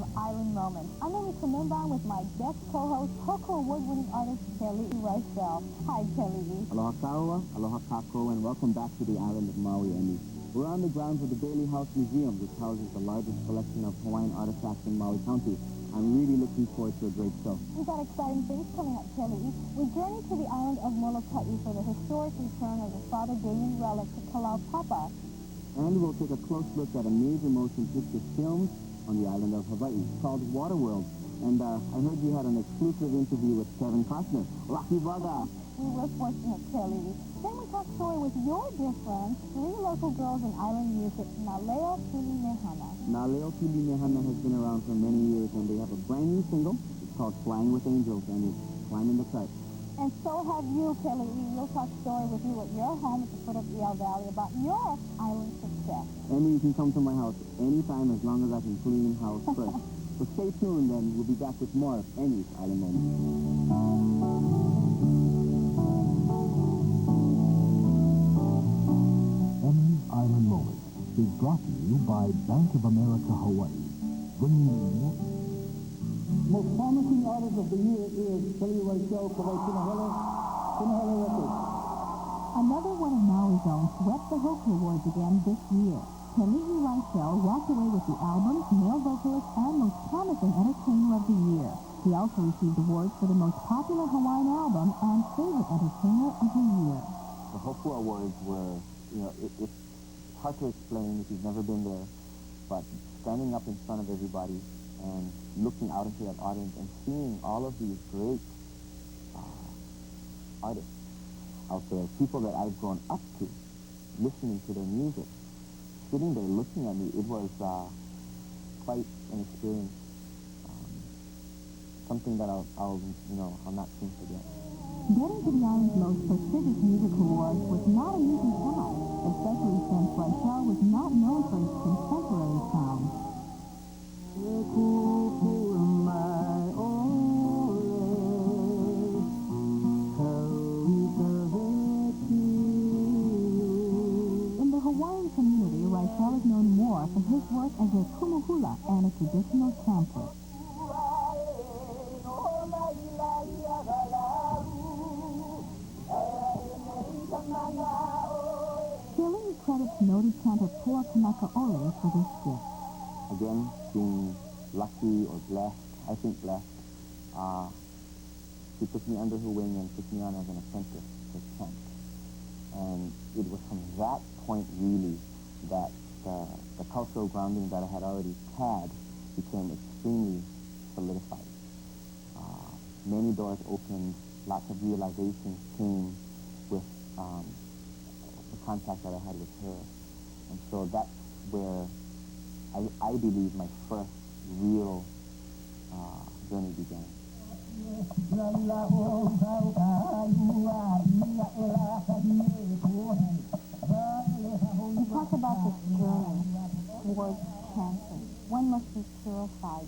of Island Moments. I'm Emme Tomimbang with my guest co-host, Hoko award-winning artist, Kealiʻi Reichel. Hi, Kealiʻi. Aloha kaua, aloha kako, and welcome back to the island of Maui, Emme. We're on the grounds of the Bailey House Museum, which houses the largest collection of Hawaiian artifacts in Maui County. I'm really looking forward to a great show. We've got exciting things coming up, Kealiʻi. We journey to the island of Molokai for the historic return of the Father Damien relic to Kalaupapa. And we'll take a close look at a major motion picture film on the island of Hawaii called Waterworld. And I heard you had an exclusive interview with Kevin Costner. Lucky Baga! We were fortunate, Kealiʻi. Then we talk story with your dear friends, three local girls in island music, Naleo Pili Mehana. Naleo Pili Mehana has been around for many years, and they have a brand new single. It's called Flying with Angels, and it's climbing the chart. And so have you, Kealiʻi. We'll talk story with you at your home at the foot of Iao Valley about your island success. Emme, you can come to my house anytime as long as I can clean house first. So stay tuned, and we'll be back with more of Emme's Island Moments. Emme's Island Moments is brought to you by Bank of America Hawaii, bringing you most promising artist of the year is Kealiʻi Reichel for Punahele Records. Another one of Maui's own swept the Hoku Awards again this year. Kealiʻi Reichel walked away with the album, male vocalist, and most promising entertainer of the year. He also received awards for the most popular Hawaiian album and favorite entertainer of the year. The Hoku Awards were, it's hard to explain if you've never been there, but standing up in front of everybody and looking out into that audience and seeing all of these great artists out there, people that I've grown up to, listening to their music, sitting there looking at me, it was quite an experience, something that I'll not soon forget. Getting to the island's most prestigious music awards was not an easy task, especially since Reichel was not known for his contemporary sound. In the Hawaiian community, Reichel is known more for his work as a kumuhula and a traditional chanter. Kealiʻi credits noted chanter Pua Kanaka Ole for this gift. Again, being lucky or blessed, I think blessed, she took me under her wing and took me on as an apprentice to chant. And it was from that point, really, that the cultural grounding that I had already had became extremely solidified. Many doors opened, lots of realizations came with the contact that I had with her. And so that's where I believe my first real journey began. You talk about this journey towards chanting. One must be purified.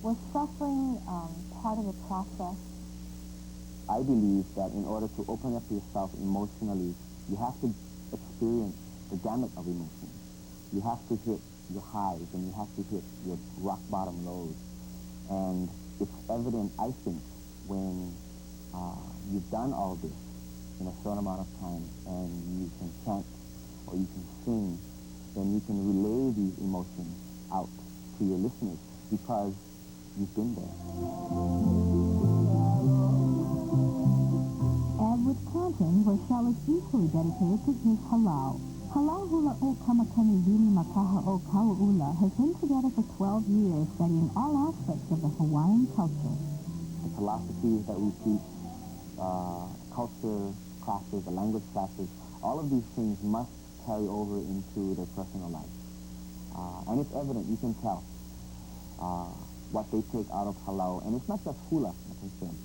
Was suffering part of the process? I believe that in order to open up yourself emotionally, you have to experience the gamut of emotions. You have to hit your highs and you have to hit your rock bottom lows. And it's evident, I think, when you've done all this in a short amount of time and you can chant or you can sing, then you can relay these emotions out to your listeners because you've been there. And with chanting, Reichel is equally dedicated to his halau. Halau Hula o Kamakani Vili Makaha o Kauula has been together for 12 years studying all aspects of the Hawaiian culture. The philosophies that we teach, culture classes, the language classes, all of these things must carry over into their personal life. And it's evident, you can tell what they take out of halau. And it's not just hula, like I said.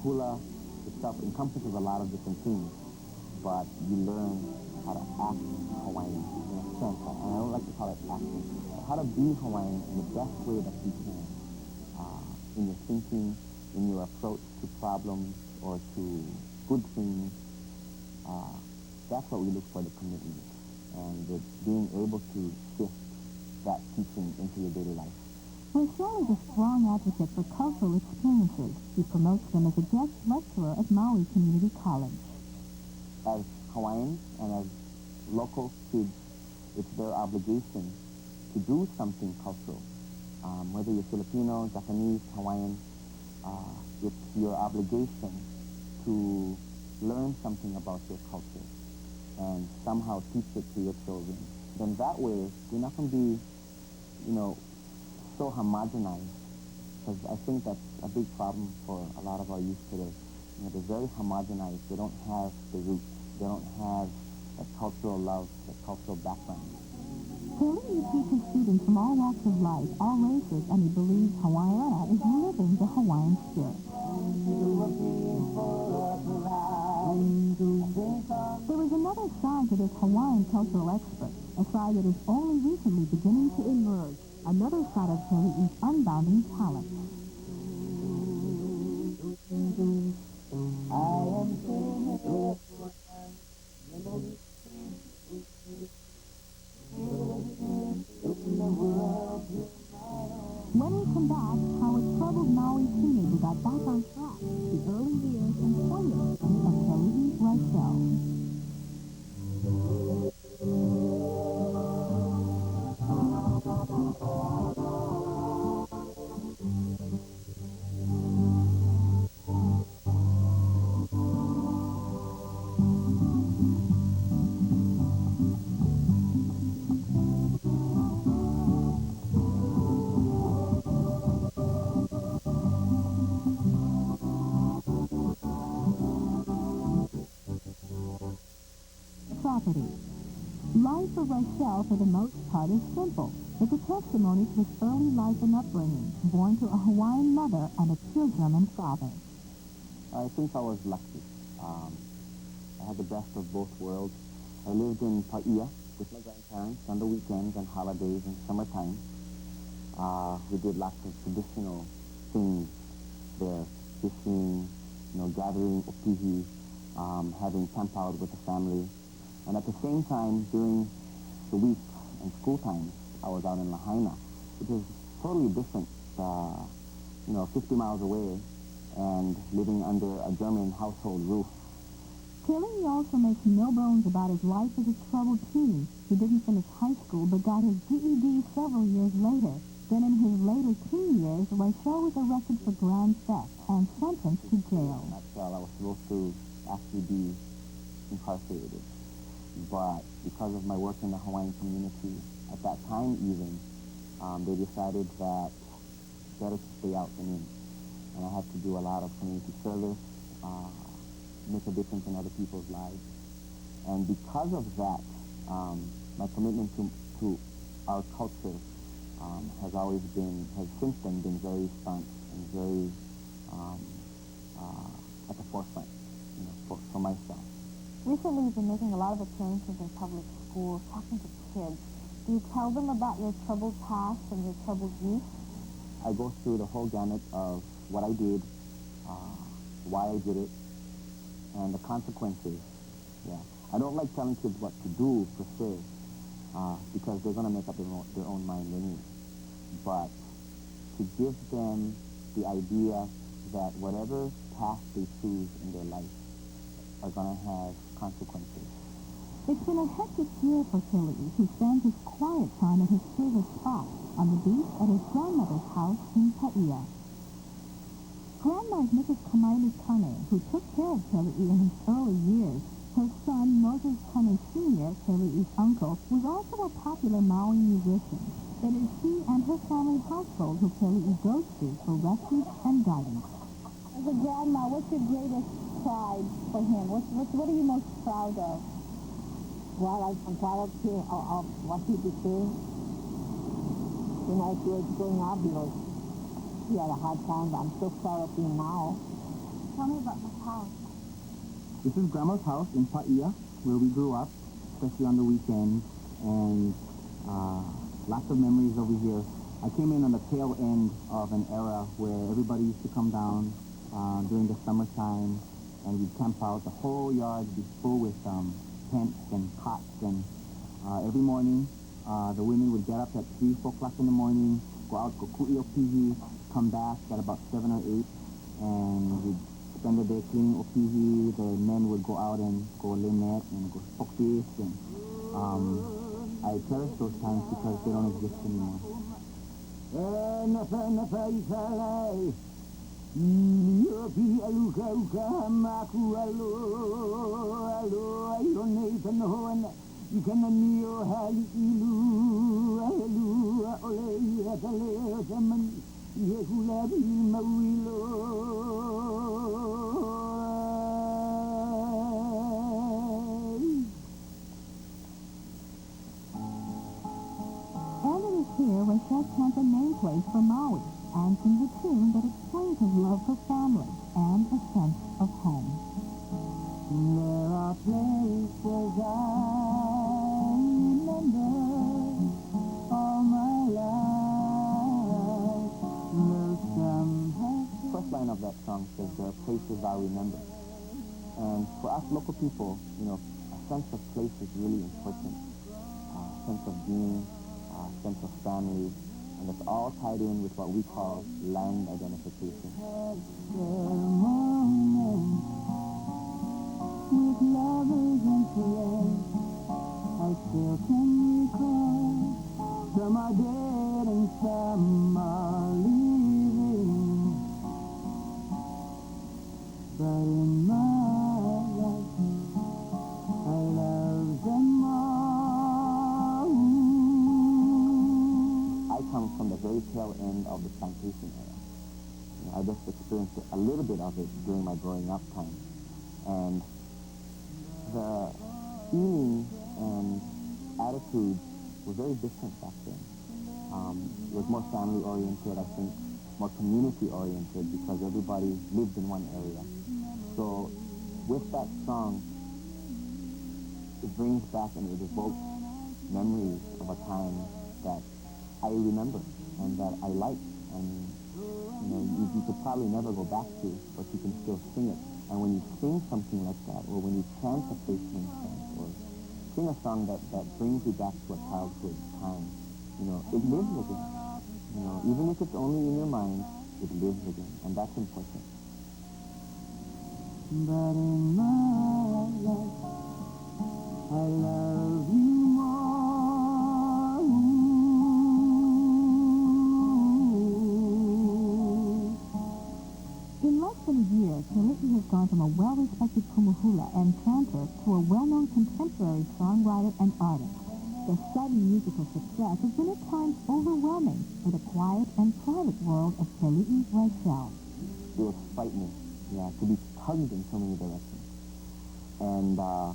Hula itself encompasses a lot of different things, but you learn how to act Hawaiian in a sense, and I don't like to call it acting, but how to be Hawaiian in the best way that you can, in your thinking, in your approach to problems or to good things. That's what we look for, the commitment, and being able to shift that teaching into your daily life. Reichel is a strong advocate for cultural experiences. He promotes them as a guest lecturer at Maui Community College. As Hawaiians and as local kids, it's their obligation to do something cultural. Whether you're Filipino, Japanese, Hawaiian, it's your obligation to learn something about your culture and somehow teach it to your children. Then that way, you're not going to be, so homogenized. Because I think that's a big problem for a lot of our youth today. They're very homogenized. They don't have the roots. They don't have that cultural love, that cultural background. Kealiʻi teaches students from all walks of life, all races, and he believes Hawaiiana is living the Hawaiian spirit. There is another side to this Hawaiian cultural expert, a side that is only recently beginning to emerge, another side of Kealiʻi's unbounding talent. When we come back, how a troubled Maui teenager got back on track, the early years and poignancy of Kealiʻi Reichel. Property. Life for Reichel, for the most part, is simple. It's a testimony to his early life and upbringing, born to a Hawaiian mother and a pure German father. I think I was lucky. I had the best of both worlds. I lived in Paia with my grandparents on the weekends and holidays and summertime. We did lots of traditional things there, fishing, gathering opihi, having camp out with the family. And at the same time, during the week and school times, I was out in Lahaina, which is totally different, 50 miles away and living under a German household roof. Kealiʻi also makes no bones about his life as a troubled teen. He didn't finish high school but got his GED several years later. Then in his later teen years, Reichel was arrested for grand theft and sentenced to jail. I was supposed to actually be incarcerated. But because of my work in the Hawaiian community, at that time even, they decided that better to stay out than in. And I had to do a lot of community service, make a difference in other people's lives. And because of that, my commitment to our culture has since then been very staunch and very at the forefront, for myself. Recently, you've been making a lot of appearances in public schools, talking to kids. Do you tell them about your troubled past and your troubled youth? I go through the whole gamut of what I did, why I did it, and the consequences. Yeah, I don't like telling kids what to do per se, because they're going to make up their own mind anyway. But to give them the idea that whatever path they choose in their life are going to have consequences. It's been a hectic year for Kealiʻi, who spends his quiet time at his favorite spot, on the beach at his grandmother's house in Paia. Grandma is Mrs. Kamaili Kane, who took care of Kealiʻi in his early years. Her son, Moses Kane Sr., Kealiʻi's uncle, was also a popular Maui musician. It is he and her family household who Kealiʻi goes to for refuge and guidance. As a grandma, what's your greatest pride for him? What are you most proud of? Well, I'm proud of what he became when I was growing up, because he had a hard time, but I'm so proud of him now. Tell me about the house. This is Grandma's house in Paia, where we grew up, especially on the weekends, and lots of memories over here. I came in on the tail end of an era where everybody used to come down during the summertime, and we'd camp out. The whole yard would be full with tents and cots, and every morning the women would get up at 3, 4 o'clock in the morning, go out, go ku'i come back at about 7 or 8, and we'd spend the day cleaning opihi. The men would go out and go lay net and go poke fish, and I cherish those times because they don't exist anymore. Here, Reichel chants a name place for Maui and sings a tune that explains his love for family and a sense of home. There are places I remember all my life. There's some First line of that song says, there are places I remember. And for us local people, you know, a sense of place is really important. A sense of being, sense of family, and it's all tied in with what we call land identification. With lovers and friends, I still can recall. Some are dead and some are living, but in my life, I love them all. I come from the very tail end of the plantation era. You know, I just experienced a little bit of it during my growing up time. And the feeling and attitudes were very different back then. It was more family-oriented, I think, more community-oriented because everybody lived in one area. So with that song, it brings back and it evokes memories of a time that I remember and that I like, and you know, you could probably never go back to, but you can still sing it. And when you sing something like that, or when you chant a faithful chant, or sing a song that brings you back to a childhood time, you know, it lives again. You know, even if it's only in your mind, it lives again, and that's important. But in my life, I love you more. In less than a year, Kealiʻi has gone from a well-respected kumuhula and chanter to a well-known contemporary songwriter and artist. The sudden musical success has been at times overwhelming for the quiet and private world of Kealiʻi Reichel. It was frightening, yeah, to be tugged in so many directions. And I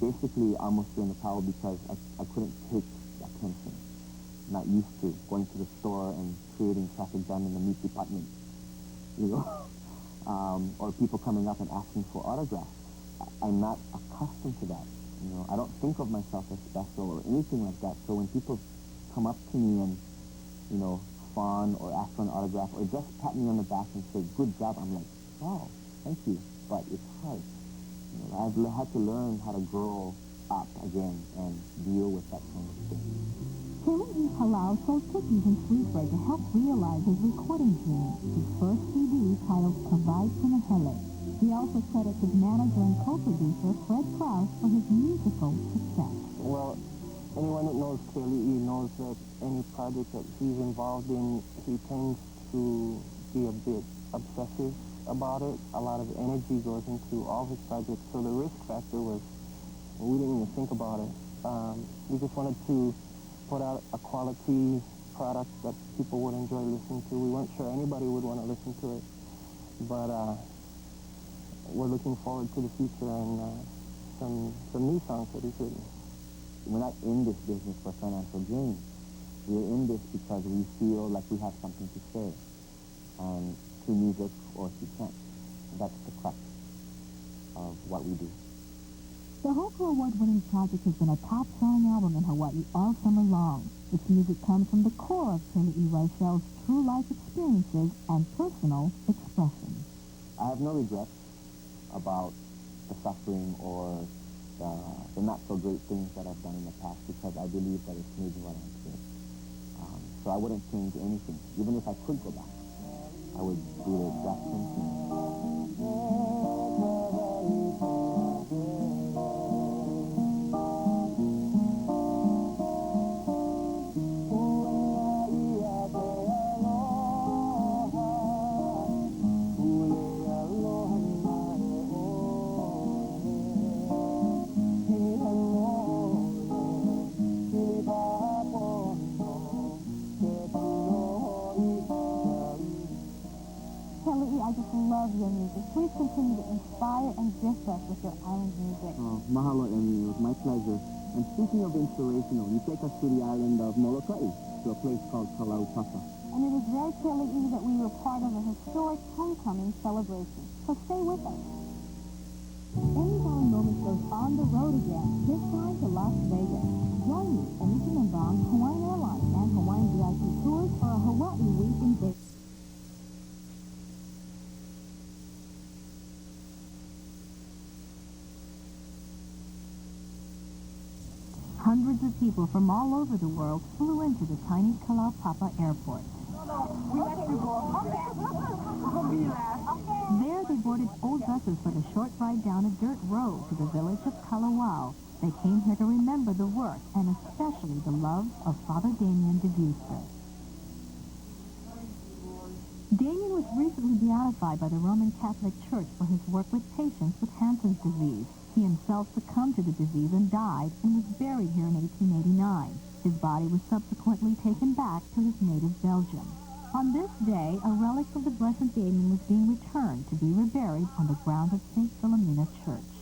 basically almost threw in the towel because I couldn't take the attention. I'm not used to going to the store and creating traffic jam in the meat department, you know, or people coming up and asking for autographs. I'm not accustomed to that. You know, I don't think of myself as special or anything like that. So when people come up to me and, you know, fawn or ask for an autograph or just pat me on the back and say, good job, I'm like, wow, thank you. But it's hard. You know, I've had to learn how to grow up again and deal with that kind of thing. Kealiʻi Palau sold cookies and sweetbread to help realize his recording dream, his first CD titled Provide Punahele. He also credits his manager and co-producer, Fred Krause, for his musical success. Well, anyone that knows Kealiʻi knows that any project that he's involved in, he tends to be a bit obsessive about it. A lot of energy goes into all his projects, so the risk factor was, we didn't even think about it. We just wanted to put out a quality product that people would enjoy listening to. We weren't sure anybody would want to listen to it, but we're looking forward to the future and some new songs that he's written. We're not in this business for financial gain. We're in this because we feel like we have something to say, and through music or through chant. That's the crux of what we do. The Hoku Award-winning project has been a top-selling album in Hawaii all summer long. Its music comes from the core of Kealiʻi Reichel's true life experiences and personal expressions. I have no regrets about the suffering or the not-so-great things that I've done in the past because I believe that it's made me what I'm today. so I wouldn't change anything. Even if I could go back, I would do the exact same thing. Kealiʻi, I just love your music. Please continue to inspire and gift us with your island music. Oh, mahalo, Emme. It was my pleasure. And speaking of inspirational, you take us to the island of Molokai, to a place called Kalaupapa. And it is very Kealiʻi that we were part of a historic homecoming celebration. So stay with us. Emme's Island Moments goes on the road again, this time to Las Vegas. Join me, Emme Tomimbang, Hawaiian Airlines, and Hawaiian VIP Tours for a Hawaii week in Vegas. Hundreds of people from all over the world flew into the tiny Kalaupapa airport. We let you go. We'll be last. There they boarded old buses for the short ride down a dirt road to the village of Kalawao. They came here to remember the work and especially the love of Father Damien de Buster. Damien was recently beatified by the Roman Catholic Church for his work with patients with Hansen's disease. He himself succumbed to the disease and died and was buried here in 1889. His body was subsequently taken back to his native Belgium. On this day, a relic of the Blessed Damien was being returned to be reburied on the ground of St. Philomena Church.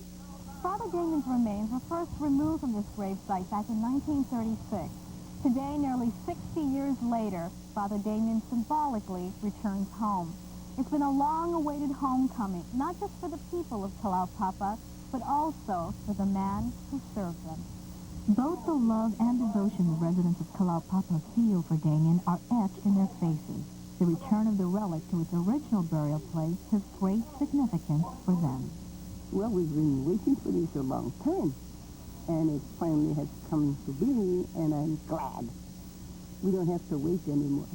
Father Damien's remains were first removed from this gravesite back in 1936. Today, nearly 60 years later, Father Damien symbolically returns home. It's been a long-awaited homecoming, not just for the people of Kalaupapa, but also for the man who served them. Both the love and devotion the residents of Kalaupapa feel for Damien are etched in their faces. The return of the relic to its original burial place has great significance for them. Well, we've been waiting for this a long time, and it finally has come to be, and I'm glad. We don't have to wait anymore.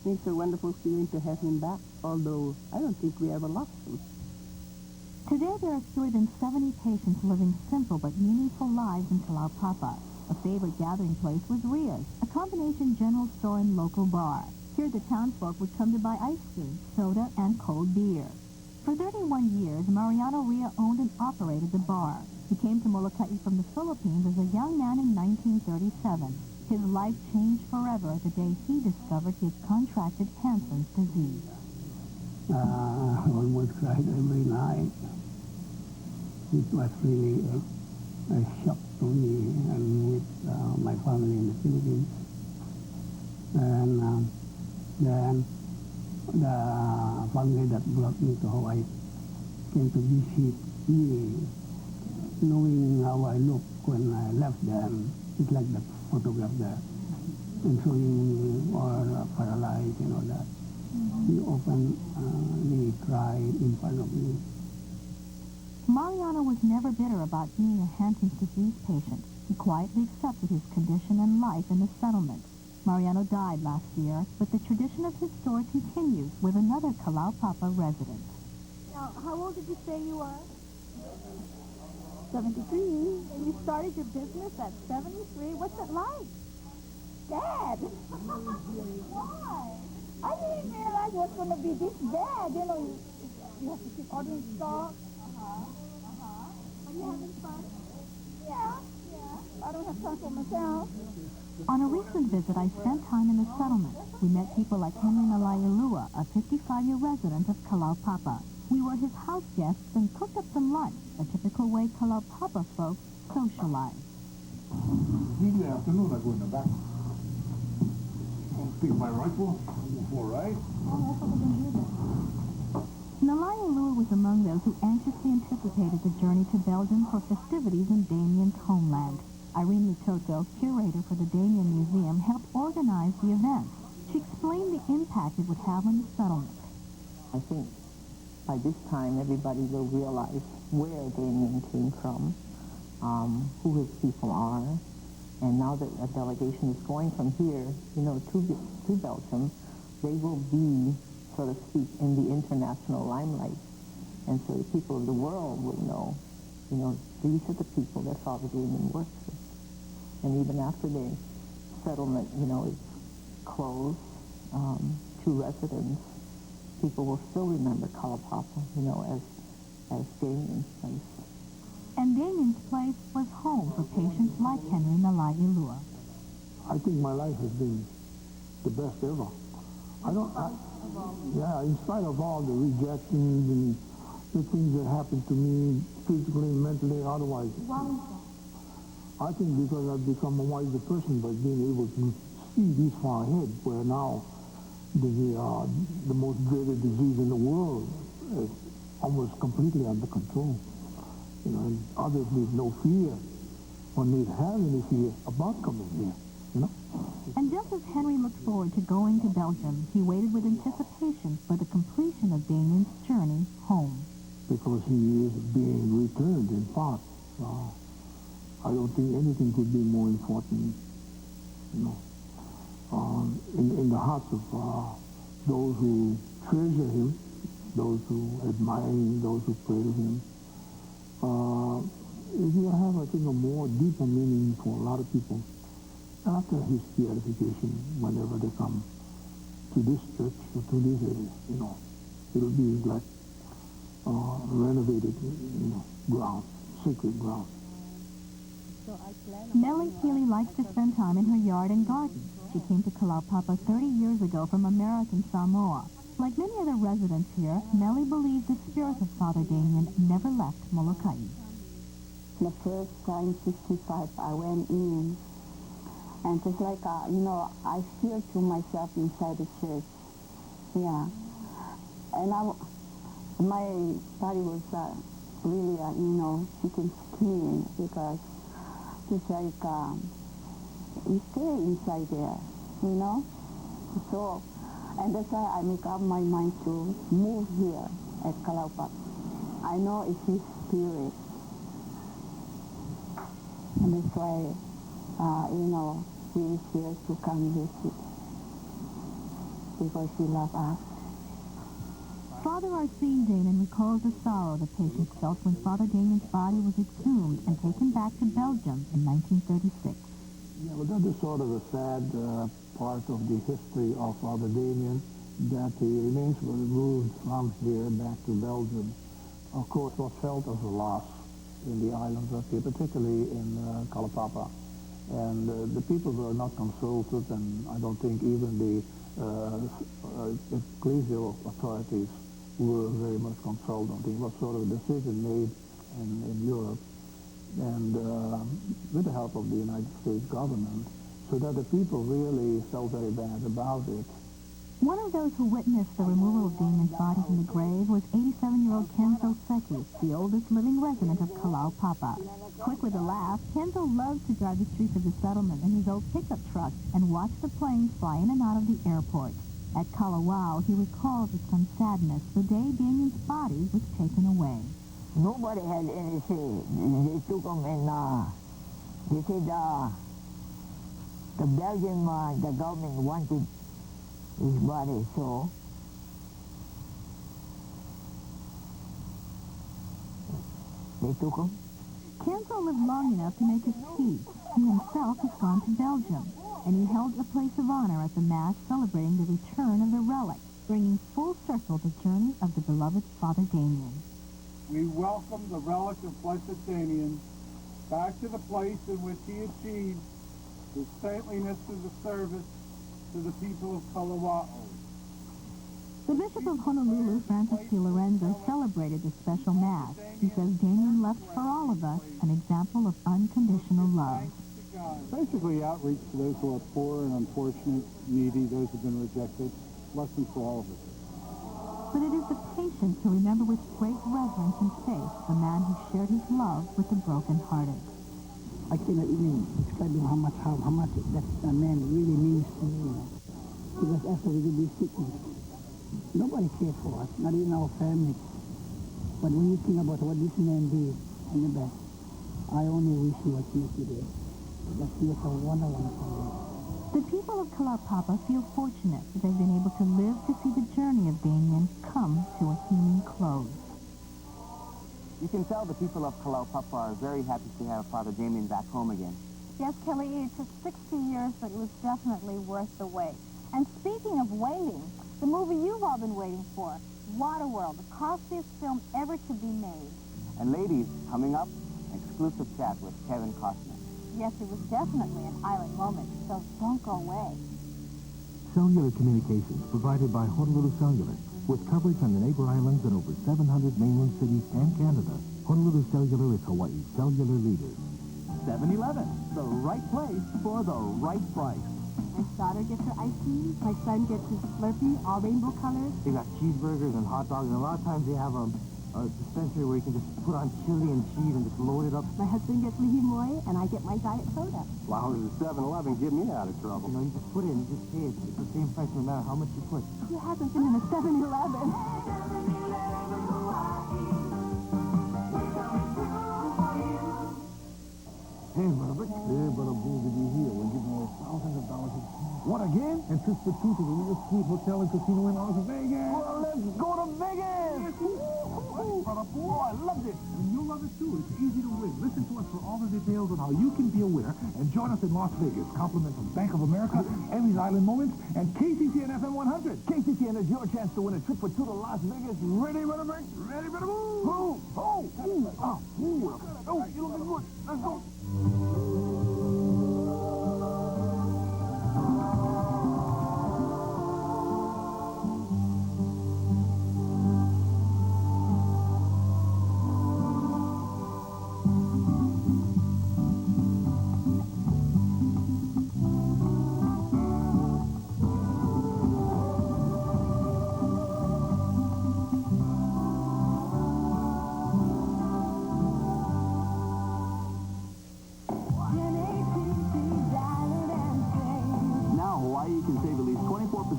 It's a wonderful feeling to have him back, although I don't think we ever lost him. Today there are fewer than 70 patients living simple but meaningful lives in Kalaupapa. A favorite gathering place was Ria's, a combination general store and local bar. Here the townsfolk would come to buy ice cream, soda, and cold beer. For 31 years, Mariano Ria owned and operated the bar. He came to Molokai from the Philippines as a young man in 1937. His life changed forever the day he discovered he had contracted Hansen's disease. I almost cried every night. It was really a shock to me and with my family in the Philippines. And then the family that brought me to Hawaii came to visit me, knowing how I looked when I left them. It's like the photograph there, and showing me all paralyzed and all that. He openly cried in front of me. Mariano was never bitter about being a Hansen's disease patient. He quietly accepted his condition and life in the settlement. Mariano died last year, but the tradition of his store continues with another Kalaupapa resident. Now, how old did you say you are? 73. And you started your business at 73? What's it like? Bad. Why? I didn't realize it was going to be this bad. You know, you have to keep ordering stock. Are you having fun? Yeah. I don't have time for myself. On a recent visit, I spent time in the settlement. We met people like Henry Nalaialua, a 55-year resident of Kalaupapa. We were his house guests and cooked up some lunch, a typical way Kalaupapa folks socialize. Good afternoon. I go in the back. I'll pick my rifle. All right. Nalaialua was among those who anxiously anticipated the journey to Belgium for festivities in Damien's homeland. Irene Lutoto, curator for the Damien Museum, helped organize the event. She explained the impact it would have on the settlement. I think by this time everybody will realize where Damien came from, who his people are, And now that a delegation is going from here, to Belgium, they will be, so to speak, in the international limelight. And so the people of the world will know, these are the people that Father Damien works with. And even after the settlement, is closed to residents, people will still remember Kalaupapa, as Damien's place. And Damien's place was home for patients like Henry Nalai-Ilua. I think my life has been the best ever. In spite of all the rejections and the things that happened to me physically, mentally, otherwise, I think because I've become a wiser person by being able to see this far ahead, where now the most dreaded disease in the world is almost completely under control. And others need no fear or need have any fear about coming here, And just as Henry looked forward to going to Belgium, he waited with anticipation for the completion of Damien's journey home. Because he is being returned in part. I don't think anything could be more important, in the hearts of those who treasure him, those who admire him, those who pray to him. It will have, I think, a more deeper meaning for a lot of people after his beatification, whenever they come to this church or to this area, it'll be like renovated, ground, sacred ground. Nellie Kealiʻi likes to spend time in her yard and garden. She came to Kalaupapa 30 years ago from American Samoa. Like many other residents here, Nellie believes the spirit of Father Damien never left Molokai. The first time, 65, I went in, and just like, I feel to myself inside the church. Yeah. And my body was really, chicken skin, because it's like, you stay inside there, So, and that's why I make up my mind to move here at Kalaupapa. I know it's his spirit. And that's why, he is here to come visit. Because he loves us. Father Arsene Damien recalls the sorrow the patients felt when Father Damien's body was exhumed and taken back to Belgium in 1936. Yeah, well, that is sort of a sad part of the history of Father Damien, that the remains were removed from here back to Belgium. Of course, was felt as a loss in the islands up here, particularly in Kalaupapa. And the people were not consulted, and I don't think even the ecclesial authorities were very much consulted. I think it was sort of a decision made in Europe, and with the help of the United States government, so that the people really felt very bad about it. One of those who witnessed the removal of Damien's body from the grave was 87-year-old Kenzo Seki, the oldest living resident of Kalaupapa. Quick with a laugh, Kenzo loves to drive the streets of the settlement in his old pickup truck and watch the planes fly in and out of the airport. At Kalawao, he recalls with some sadness the day Damien's body was taken away. Nobody had any say. They took him and they said the Belgian, the government wanted his body, so they took him. Kenzo lived long enough to make his peace. He himself has gone to Belgium, and he held a place of honor at the Mass celebrating the return of the relic, bringing full circle the journey of the beloved Father Damien. We welcome the relic of Blessed Damien back to the place in which he achieved the saintliness of the service to the people of Kalawao. The Bishop of Honolulu, Francis P. Lorenzo, celebrated the special Mass. He says Damien left for all of us an example of unconditional love. Basically outreach to those who are poor and unfortunate, needy, those who have been rejected. Lesson for all of us. But it is the patient who remember with great reverence and faith the man who shared his love with the brokenhearted. I cannot even describe how much that man really means to me. Because after we get this sickness, nobody cared for us, not even our family. But when you think about what this man did in the back, I only wish he was here today. That's just a wonderful. The people of Kalaupapa feel fortunate that they've been able to live to see the journey of Damien come to a healing close. You can tell the people of Kalaupapa are very happy to have Father Damien back home again. Yes, Kealiʻi, it took 60 years, but it was definitely worth the wait. And speaking of waiting, the movie you've all been waiting for, Waterworld, the costliest film ever to be made. And ladies, coming up, exclusive chat with Kevin Costner. Yes, it was definitely an island moment, so don't go away. Cellular communications provided by Honolulu Cellular, with coverage on the neighbor islands and over 700 mainland cities and Canada. Honolulu Cellular is Hawaii's cellular leader. 7-Eleven, the right place for the right price. My daughter gets her iced tea, my son gets his Slurpee, all rainbow colors. They got cheeseburgers and hot dogs, and a lot of times they have a dispensary where you can just put on chili and cheese and just load it up. My husband gets Lihimoy, and I get my diet soda. Wow, the 7-Eleven get me out of trouble. You know, you just put it and you just pay it. It's the same price no matter how much you put. Who hasn't been in a 7-Eleven? Hey, Brother Rick. Hey, Brother Bull, to be here. We're giving you thousands of dollars. What, again? And Trip for Two to the real sweet hotel and casino in Las Vegas. Well, let's go to Vegas! Brother Bull, I loved it. And you'll love it, too. It's easy to win. Listen to us for all the details on how you can be a winner and join us in Las Vegas. Compliments from Bank of America, Emmy's Island Moments, and KCCN FM 100. KCCN is your chance to win a trip for two to Las Vegas. Ready, Brother Rick? Ready, Brother Bull? Oh, you're looking good. Let's go.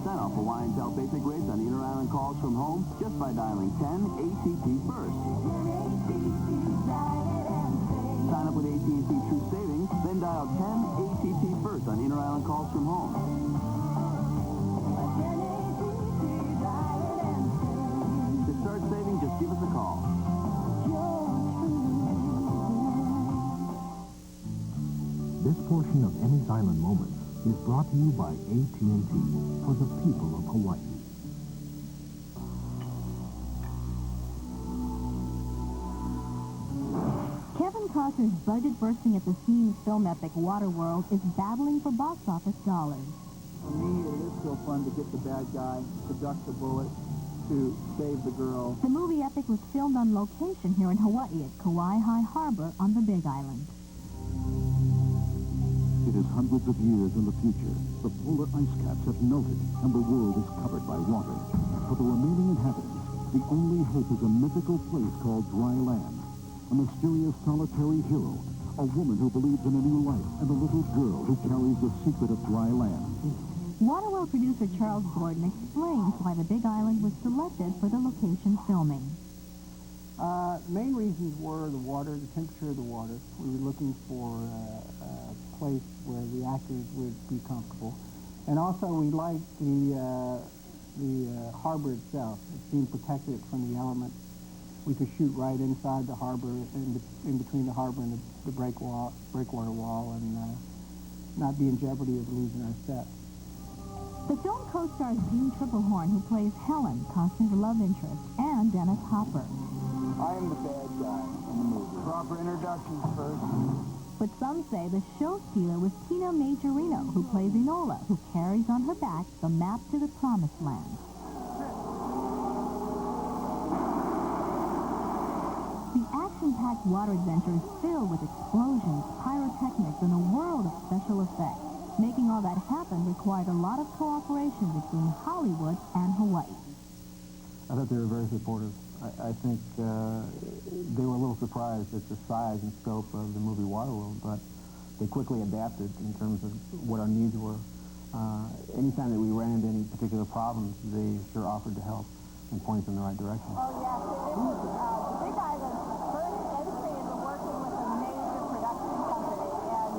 Off Hawaiian Tel basic rates on inter-island calls from home just by dialing 10 ATT first. Sign up with AT&T True Savings, then dial 10 ATT first on inter-island calls from home. To start saving, just give us a call. This portion of Emmy's Island Moments is brought to you by AT&T for the people of Hawaii. Kevin Costner's budget-bursting at the seams film epic Waterworld is battling for box office dollars. For me, it is so fun to get the bad guy, to duck the bullet, to save the girl. The movie epic was filmed on location here in Hawaii at Kauai Harbor on the Big Island. It is hundreds of years in the future. The polar ice caps have melted and the world is covered by water. For the remaining inhabitants, the only hope is a mythical place called dry land. A mysterious solitary hero, a woman who believes in a new life, and a little girl who carries the secret of dry land. Waterworld producer Charles Gordon explains why the Big Island was selected for the location filming. The main reasons were the water, the temperature of the water. We were looking for a place where the actors would be comfortable. And also we liked the harbor itself. It seemed protected from the elements. We could shoot right inside the harbor, in between the harbor and the breakwater wall, and not be in jeopardy of losing our set. The film co-stars Jean Triplehorn, who plays Helen, Costner's love interest, and Dennis Hopper. I am the bad guy in the movie. Proper introductions first. But some say the show stealer was Tina Majorino, who plays Enola, who carries on her back the map to the Promised Land. The action-packed water adventure is filled with explosions, pyrotechnics, and a world of special effects. Making all that happen required a lot of cooperation between Hollywood and Hawaii. I thought they were very supportive. I think they were a little surprised at the size and scope of the movie Waterworld, but they quickly adapted in terms of what our needs were. Anytime that we ran into any particular problems, they sure offered to help and point us in the right direction. Oh, yes. This is the Big Island's first entry into working with a major production company, and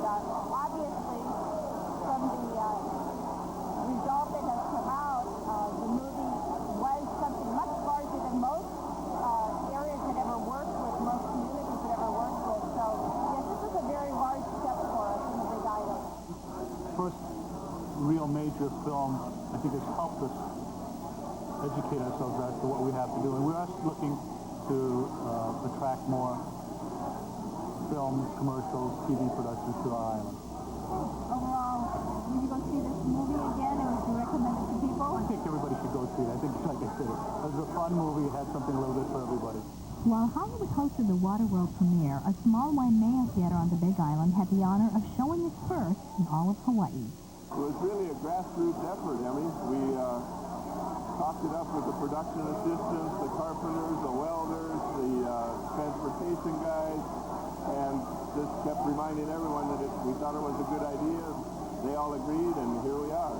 this film, I think, has helped us educate ourselves as to what we have to do. And we're actually looking to attract more films, commercials, TV productions to our island. Overall, will you go see this movie again, or would you recommend it to people? I think everybody should go see it. I think, like I said, it was a fun movie. It had something a little bit for everybody. While Hollywood hosted the Waterworld premiere, a small Waimea theater on the Big Island had the honor of showing its first in all of Hawaii. It was really a grassroots effort, Emme. We talked it up with the production assistants, the carpenters, the welders, the transportation guys, and just kept reminding everyone that we thought it was a good idea. They all agreed, and here we are.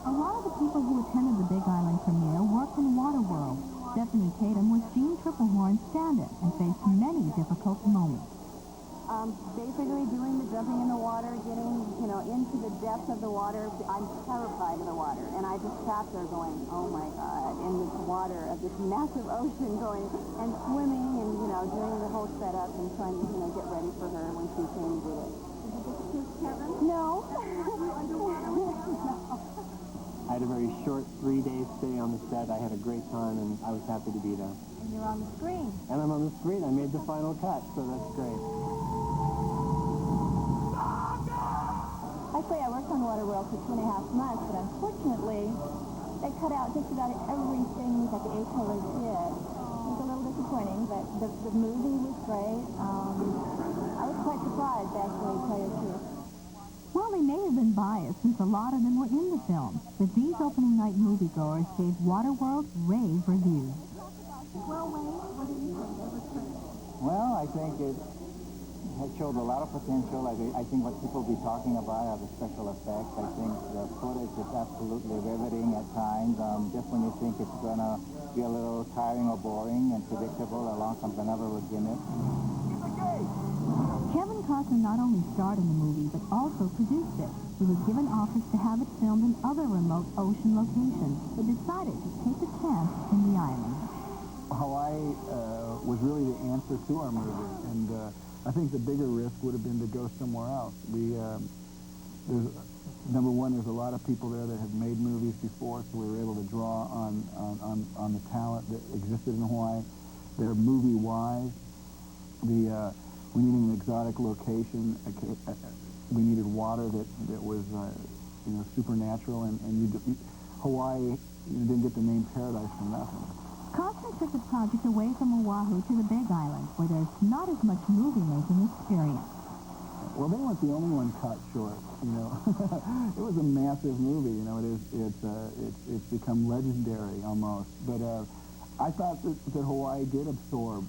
A lot of the people who attended the Big Island premiere worked in Waterworld. Stephanie Tatum was Jean Triplehorn's stand-in and faced many difficult moments. Basically doing the jumping in the water, getting, into the depths of the water. I'm terrified of the water, and I just sat there going, oh my God, in this water of this massive ocean going and swimming and, doing the whole setup and trying to, get ready for her when she came and did it. Did you get to kiss Kevin? No. I had a very short 3-day stay on the set. I had a great time, and I was happy to be there. And you're on the screen. And I'm on the screen. I made the final cut, so that's great. Actually, I worked on Waterworld for 2.5 months, but unfortunately, they cut out just about everything that the A-color did. It was a little disappointing, but the movie was great. I was quite surprised, actually, to tell you the truth. Well, they may have been biased since a lot of them were in the film, but these opening night moviegoers gave Waterworld rave reviews. Well, Wayne, what do you think? It was pretty. Well, I think it has showed a lot of potential. I think what people will be talking about are the special effects. I think the footage is absolutely riveting at times. Just when you think it's going to be a little tiring or boring and predictable, along comes another gimmick. Kevin Costner not only starred in the movie, but also produced it. He was given offers to have it filmed in other remote ocean locations, but decided to take a chance in the island. Hawaii was really the answer to our movie, and I think the bigger risk would have been to go somewhere else. Number one, there's a lot of people there that have made movies before, so we were able to draw on the talent that existed in Hawaii. They're movie-wise. We needed an exotic location. We needed water that was, supernatural, and Hawaii didn't get the name Paradise for nothing. Costner took the project away from Oahu to the Big Island, where there's not as much movie-making experience. Well, they weren't the only one cut short, It was a massive movie, it's become legendary almost. But I thought that Hawaii did absorb,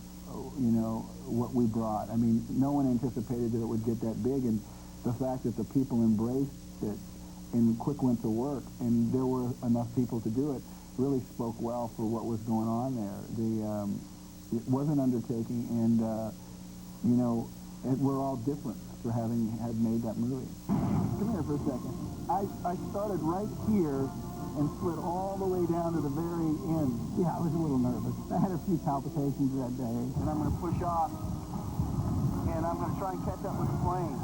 what we brought. I mean, no one anticipated that it would get that big, and the fact that the people embraced it and quick went to work, and there were enough people to do it, really spoke well for what was going on there. It was an undertaking, and, we're all different for having made that movie. Come here for a second. I started right here and slid all the way down to the very end. Yeah, I was a little nervous. I had a few palpitations that day. And I'm going to push off, and I'm going to try and catch up with the plane.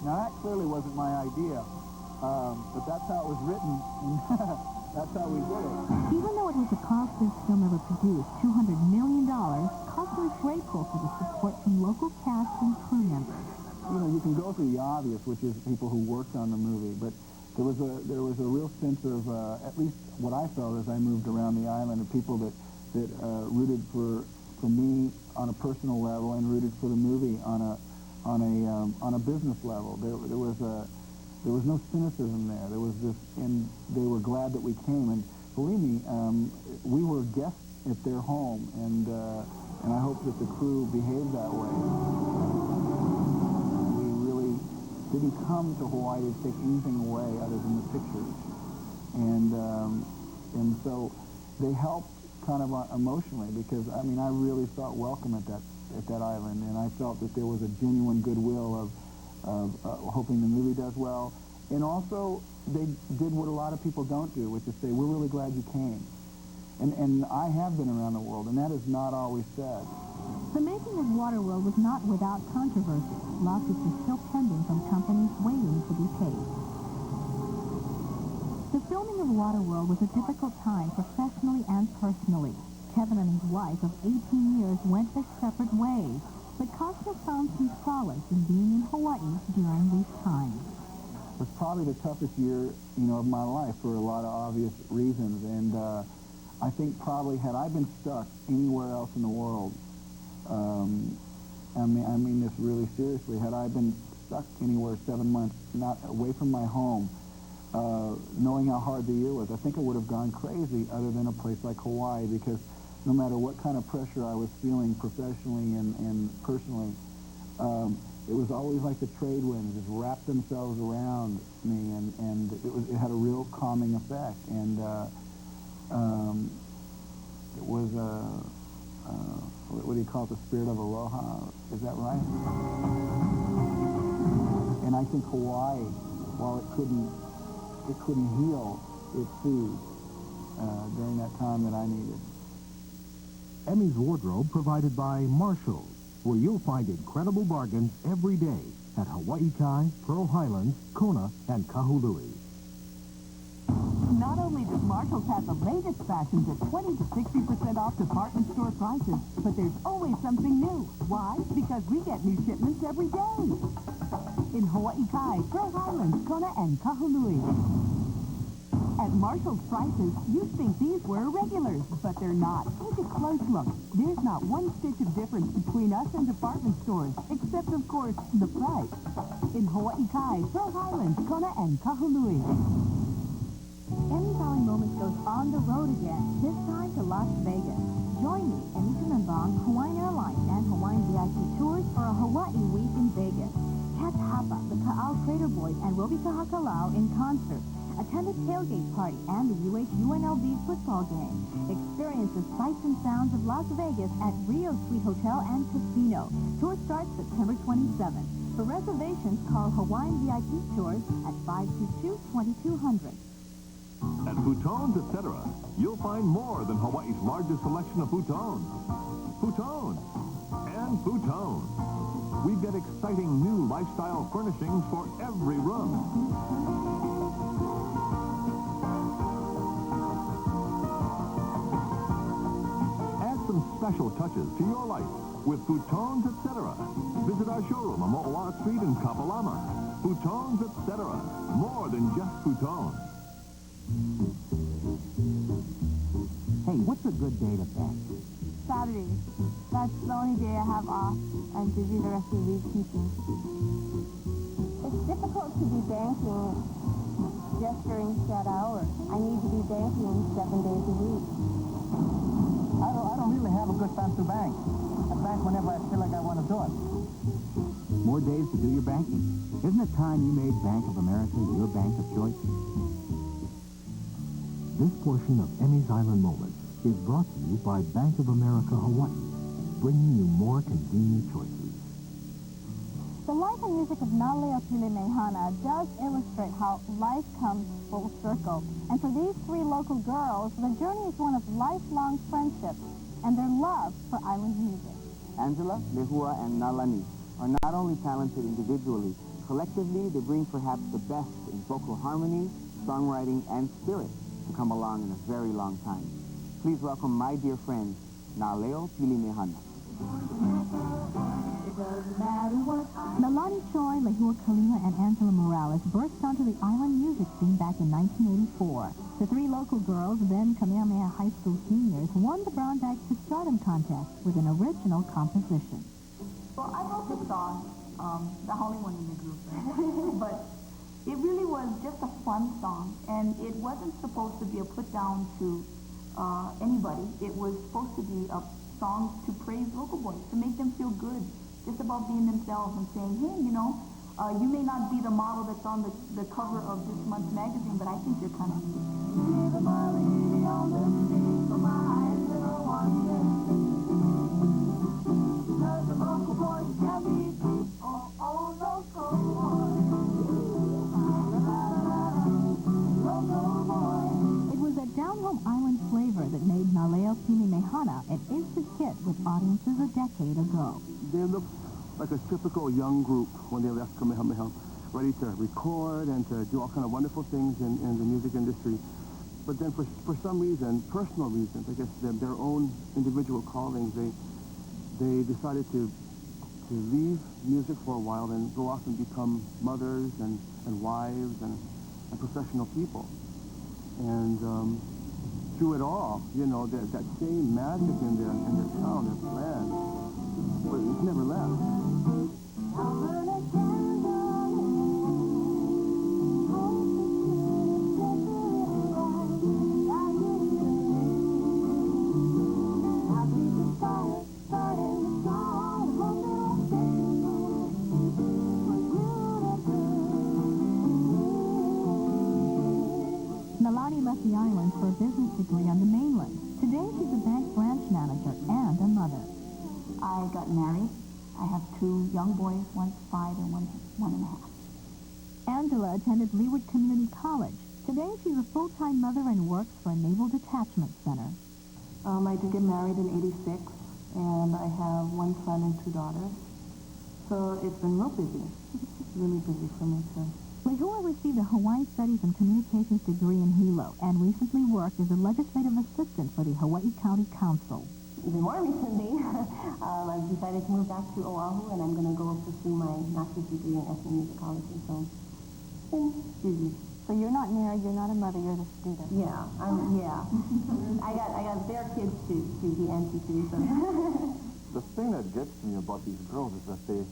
Now, that clearly wasn't my idea, but that's how it was written, and that's how we did it. Even though it was the costliest film ever produced, $200 million, Costner is grateful for the support from local cast and crew members. You can go through the obvious, which is people who worked on the movie, but there was a real sense of, at least what I felt as I moved around the island, of people that rooted for me on a personal level and rooted for the movie on a business level. There was no cynicism there. There was this, and they were glad that we came. And believe me, we were guests at their home, and I hope that the crew behaved that way. We really didn't come to Hawaii to take anything away other than the pictures, and so they helped kind of emotionally, because I really felt welcome at that island, and I felt that there was a genuine goodwill hoping the movie does well. And also, they did what a lot of people don't do, which is say, we're really glad you came. And I have been around the world, and that is not always said. The making of Waterworld was not without controversy. Lawsuits are still pending from companies waiting to be paid. The filming of Waterworld was a difficult time professionally and personally. Kevin and his wife of 18 years went their separate ways, but Costner found some solace in being in Hawaii during these times. It was probably the toughest year, of my life for a lot of obvious reasons, and I think probably had I been stuck anywhere else in the world, I mean this really seriously, had I been stuck anywhere 7 months, not away from my home, knowing how hard the year was, I think I would have gone crazy other than a place like Hawaii, because no matter what kind of pressure I was feeling professionally and personally, it was always like the trade winds just wrapped themselves around me, and it had a real calming effect, and it was what do you call it, the spirit of aloha, is that right? And I think Hawaii, while it couldn't heal, it soothed during that time that I needed. Emmy's wardrobe provided by Marshall's, where you'll find incredible bargains every day at Hawaii Kai, Pearl Highlands, Kona, and Kahului. Not only does Marshall's have the latest fashions at 20 to 60% off department store prices, but there's always something new. Why? Because we get new shipments every day. In Hawaii Kai, Pearl Highlands, Kona, and Kahului. At Marshall's prices, you'd think these were regulars, but they're not. Take a close look. There's not one stitch of difference between us and department stores, except, of course, the price. In Hawaii Kai, Pearl Highlands, Kona, and Kahului. Emmy's Island Moments goes on the road again, this time to Las Vegas. Join me, Emme Tomimbang, Hawaiian Airlines, and Hawaiian VIP Tours for a Hawaii week in Vegas. Catch Hapa, the Ka'au Crater Boys, and Robi Kahakalao in concert. Attend a tailgate party and the UNLV football game. Experience the sights and sounds of Las Vegas at Rio Suite Hotel and Casino. Tour starts September 27th. For reservations, call Hawaiian VIP Tours at 522-2200. At Futons, etc., you'll find more than Hawaii's largest selection of futons. Futons and futons. We've got exciting new lifestyle furnishings for every room. Some special touches to your life with Futons, etc. Visit our showroom on Mo'oa Street in Kapalama. Futons, etc. More than just futons. Hey, what's a good day to bank? Saturday. That's the only day I have off and busy the rest of the week teaching. It's difficult to be banking just during set hours. I need to be banking 7 days a week. I don't really have a good time to bank. I bank whenever I feel like I want to do it. More days to do your banking. Isn't it time you made Bank of America your bank of choice? This portion of Emmy's Island Moments is brought to you by Bank of America Hawaii, bringing you more convenient choices. The life and music of Naleo Pili Mehana does illustrate how life comes full circle. And for these three local girls, the journey is one of lifelong friendship and their love for island music. Angela, Lehua, and Nalani are not only talented individually, collectively they bring perhaps the best in vocal harmony, songwriting, and spirit to come along in a very long time. Please welcome my dear friends, Naleo Pili Mehana. Nalani Choi, Lehua Kalima, and Angela Morales burst onto the island music scene back in 1984. The three local girls, then Kamehameha High School seniors, won the Brown Bags to Stardom contest with an original composition. Well, I wrote this song, the only one in the group, but it really was just a fun song, and it wasn't supposed to be a put down to anybody. It was supposed to be a song to praise local boys, to make them feel good, just about being themselves and saying, hey, you know, you may not be the model that's on the cover of this month's magazine, but I think you're kind of neat. Oh, local. with audiences a decade ago. They looked like a typical young group when they left Kamehameha, ready to record and to do all kind of wonderful things in the music industry. But then for some reason, personal reasons, I guess their own individual callings, they decided to leave music for a while and go off and become mothers and wives and professional people. And through it all, you know, that same magic in their town, their land, but it's never left. Left the island for a business degree on the mainland. Today, she's a bank branch manager and a mother. I got married. I have 2 young boys, one's 5 and one's 1.5. Angela attended Leeward Community College. Today, she's a full-time mother and works for a Naval Detachment Center. I did get married in '86, and I have 1 son and 2 daughters. So it's been real busy. Really busy for me, too. Lehua received a Hawaiian Studies and Communications degree in Hilo and recently worked as a legislative assistant for the Hawaii County Council. Even more recently, I've decided to move back to Oahu, and I'm going to go pursue my master's degree in ethnomusicology. So, busy. So you're not married, you're not a mother, you're the student. Yeah, I got their kids to be auntie to. So. The thing that gets me about these girls is that they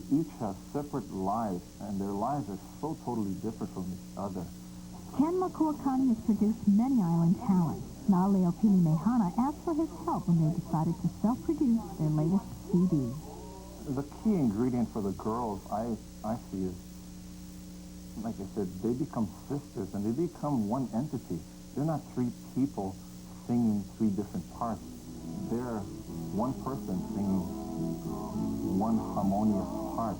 each have separate lives, and their lives are so totally different from each other. Ken Makuakani has produced many island talents. Now Leo Pili Mehana asked for his help when they decided to self-produce their latest CD. The key ingredient for the girls, I see, is, like I said, they become sisters, and they become one entity. They're not 3 people singing 3 different parts. They're one person singing one harmonious part.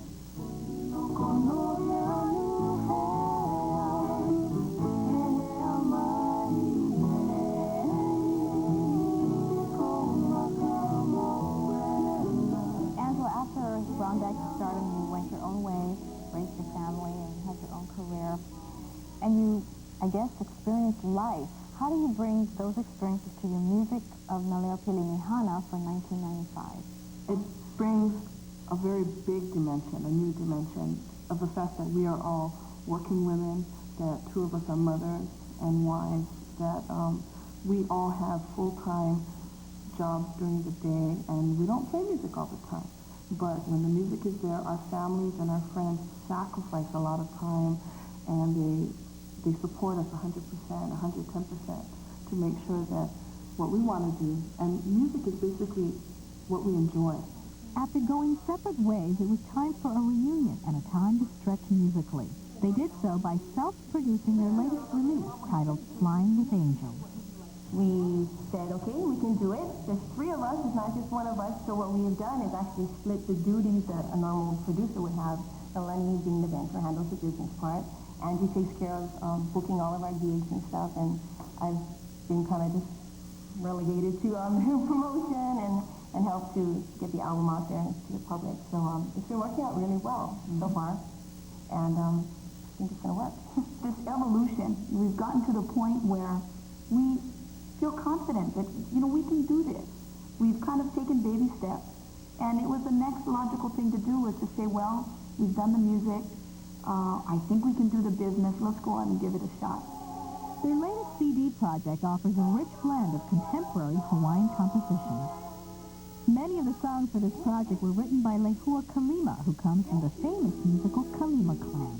Angela, after Brown Bag stardom, you went your own way, raised your family, and had your own career, and you, I guess, experienced life. How do you bring those experiences to your music of Naleo Pili Mehana for 1995? It brings a very big dimension, a new dimension of the fact that we are all working women, that 2 of us are mothers and wives, that we all have full-time jobs during the day, and we don't play music all the time. But when the music is there, our families and our friends sacrifice a lot of time, and they support us 100%, 110% to make sure that what we want to do, and music is basically what we enjoy. After going separate ways, it was time for a reunion and a time to stretch musically. They did so by self-producing their latest release, titled Flying with Angels. We said, okay, we can do it. There's 3 of us, it's not just one of us. So what we have done is actually split the duties that a normal producer would have. Eleni being the banker, handles the business part. Angie takes care of booking all of our gigs and stuff. And I've been kind of just relegated to promotion and help to get the album out there to the public. So it's been working out really well so far. And I think it's going to work. This evolution, we've gotten to the point where we feel confident that, we can do this. We've kind of taken baby steps. And it was the next logical thing to do was to say, well, we've done the music. I think we can do the business. Let's go out and give it a shot. Their latest CD project offers a rich blend of contemporary Hawaiian compositions. Many of the songs for this project were written by Lehua Kalima, who comes from the famous musical Kalima clan.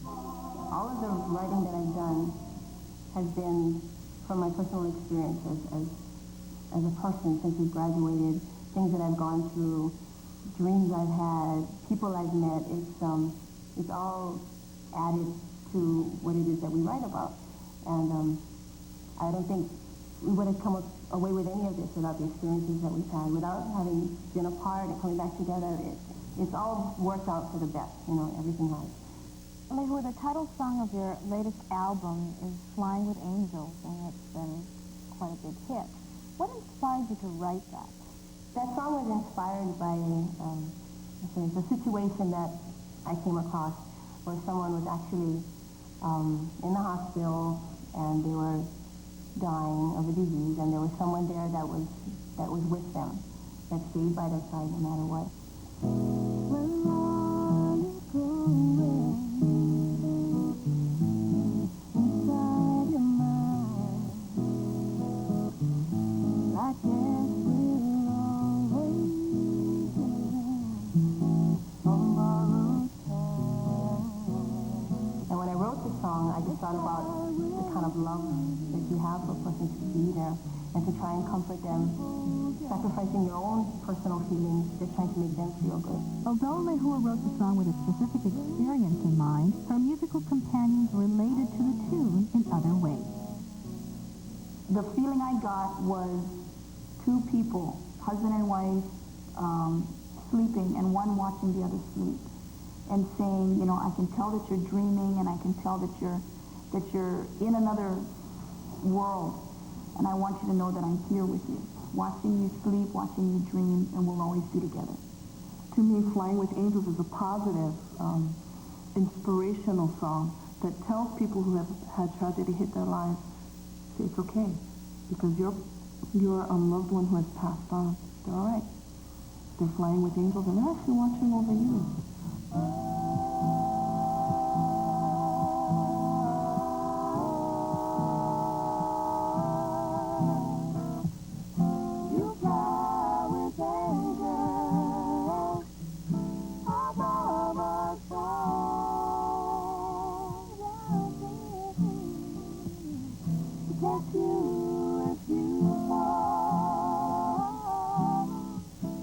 All of the writing that I've done has been from my personal experience as a person since we graduated, things that I've gone through, dreams I've had, people I've met. It's all added to what it is that we write about. And I don't think we would have come away with any of this without the experiences that we've had, without having been apart and coming back together. It's all worked out for the best, everything has. Lehua, the title song of your latest album is Flying with Angels, and it's been quite a big hit. What inspired you to write that? That song was inspired by a situation that I came across where someone was actually in the hospital and they were dying of a disease, and there was someone there that was with them, that stayed by their side no matter what. And when I wrote the song, I just thought about the kind of love that you have for a person to be there and to try and comfort them, sacrificing your own personal feelings, just trying to make them feel good. Although Lehua wrote the song with a specific experience in mind, her musical companions related to the tune in other ways. The feeling I got was two people, husband and wife, sleeping, and one watching the other sleep, and saying, you know, I can tell that you're dreaming, and I can tell that you're in another world, and I want you to know that I'm here with you, watching you sleep, watching you dream, and we'll always be together. To me, Flying with Angels is a positive, inspirational song that tells people who have had tragedy hit their lives, say it's okay, because your loved one who has passed on, they're all right. They're flying with angels, and they're actually watching over you.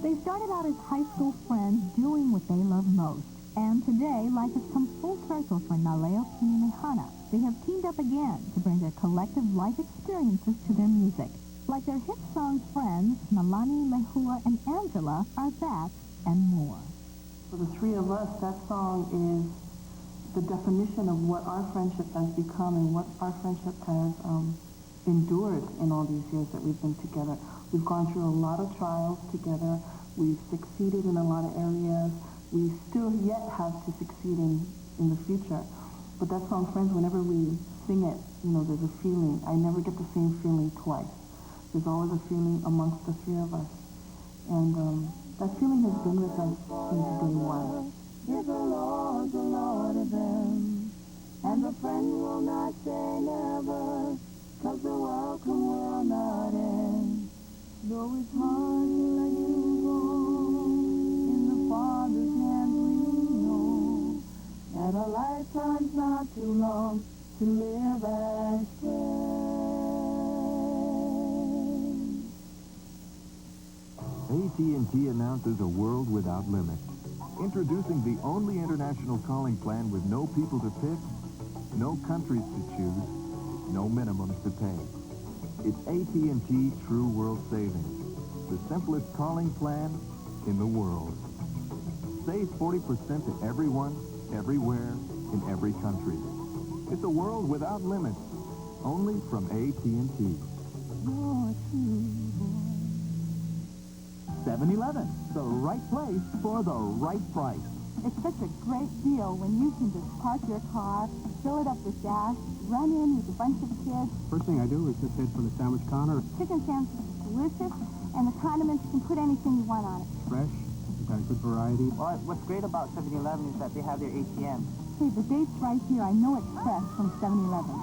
They started out as high school friends doing what they love most. And today, life has come full circle for Naleo and Hana. They have teamed up again to bring their collective life experiences to their music. Like their hit song Friends, Nalani, Lehua, and Angela are that and more. For the three of us, that song is the definition of what our friendship has become and what our friendship has endured in all these years that we've been together. We've gone through a lot of trials together. We've succeeded in a lot of areas. We still yet have to succeed in the future. But that song, Friends, whenever we sing it, you know, there's a feeling. I never get the same feeling twice. There's always a feeling amongst the three of us. And that feeling has been with us since day one. Is the Lord of them, and the friend will not say never, 'cause the welcome will not end. Though it's hard to let you go, in the Father's hands we know that a lifetime's not too long to live as friends. AT&T announces a world without limits. Introducing the only international calling plan with no people to pick, no countries to choose, no minimums to pay. It's AT&T True World Savings, the simplest calling plan in the world. Save 40% to everyone, everywhere, in every country. It's a world without limits, only from AT&T. 7-Eleven, the right place for the right price. It's such a great deal when you can just park your car, fill it up with gas, run in with a bunch of kids. First thing I do is just head for the sandwich counter. Chicken sandwich is delicious, and the condiments, you can put anything you want on it. Fresh, you've got good variety. Well, what's great about 7-Eleven is that they have their ATM. See, the date's right here. I know it's fresh from 7-Eleven.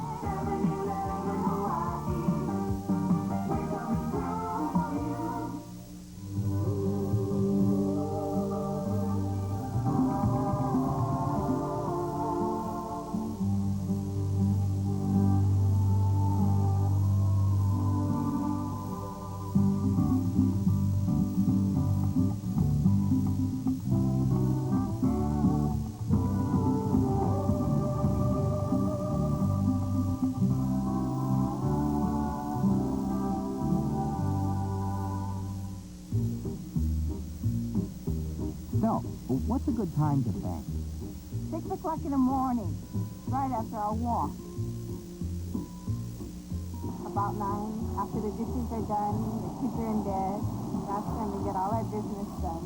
So, what's a good time to bang? 6 o'clock in the morning, right after our walk. About 9. After the dishes are done, the kids are in bed. That's when we get all our business done.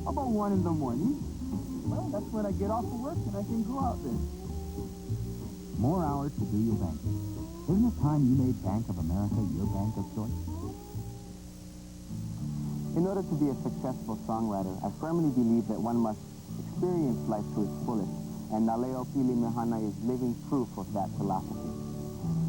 How about 1 in the morning? Well, that's when I get off of work and I can go out there. More hours to do your banking. Isn't it time you made Bank of America your bank of choice? In order to be a successful songwriter, I firmly believe that one must experience life to its fullest, and Naleo Pili Mehana is living proof of that philosophy.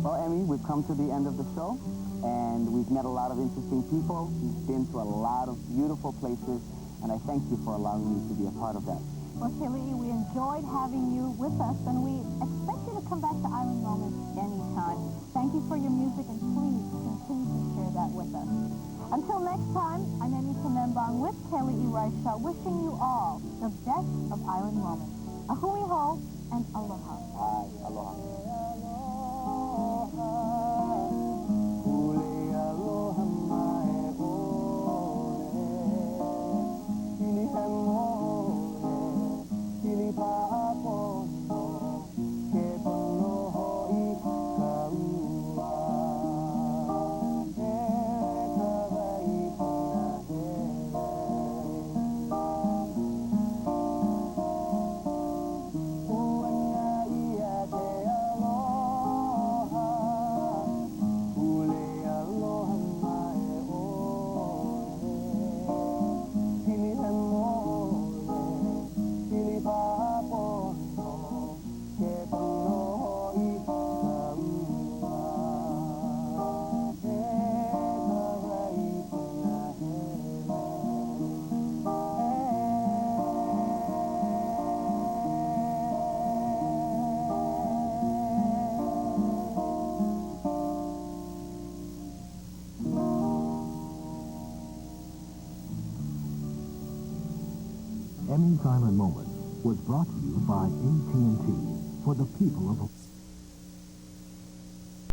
Well, Emme, we've come to the end of the show, and we've met a lot of interesting people. We've been to a lot of beautiful places, and I thank you for allowing me to be a part of that. Well, Kealiʻi, we enjoyed having you with us, and we expect you to come back to Island Moments anytime. Thank you for your music, and please continue to share that with us. Until next time, I'm Emme Tomimbang with Kealiʻi Reichel, wishing you all the best of Island Moments. Ahui ho and aloha. Hi, aloha. Emme's Island Moments was brought to you by AT&T for the people of